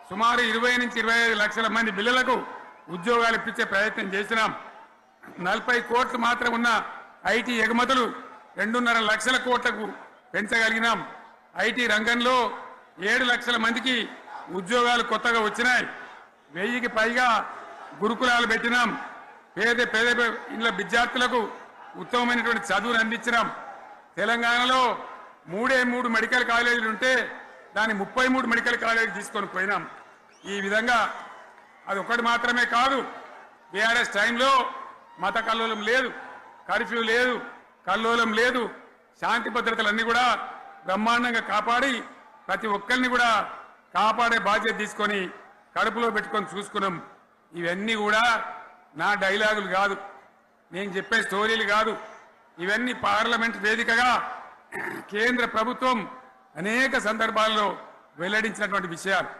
సుమారు 20 నుంచి 25 లక్షల మంది పిల్లలకు ఉద్యోగాలు ఇప్పించే ప్రయత్నం చేసినాం. 40 కోట్లు మాత్రం ఉన్న ఐటీ ఎగుమతులు 2.5 లక్షల కోట్లకు పెంచగలిగినాం. ఐటీ రంగంలో 7 లక్షల మందికి ఉద్యోగాలు కొత్తగా వచ్చినాయి. 1000కి పైగా గురుకులాలు పెట్టినాం. పేద ఇళ్ళ విద్యార్థులకు ఉత్తమమైనటువంటి చదువును అందించినాం. తెలంగాణలో 3 మెడికల్ కాలేజీలు ఉంటే దాన్ని 33 మెడికల్ కాలేజీలు తీసుకొని పోయినాం. ఈ విధంగా అది ఒకటి మాత్రమే కాదు, బీఆర్ఎస్ టైంలో మత కల్లోలం లేదు, కర్ఫ్యూ లేదు, కల్లోలం లేదు, శాంతి భద్రతలన్నీ కూడా బ్రహ్మాండంగా కాపాడి ప్రతి ఒక్కరిని కూడా కాపాడే బాధ్యత తీసుకొని కడుపులో పెట్టుకొని చూసుకున్నాం. ఇవన్నీ కూడా నా డైలాగులు కాదు, నేను చెప్పే స్టోరీలు కాదు, ఇవన్నీ పార్లమెంట్ వేదికగా కేంద్ర ప్రభుత్వం అనేక సందర్భాల్లో వెల్లడించినటువంటి విషయాలు.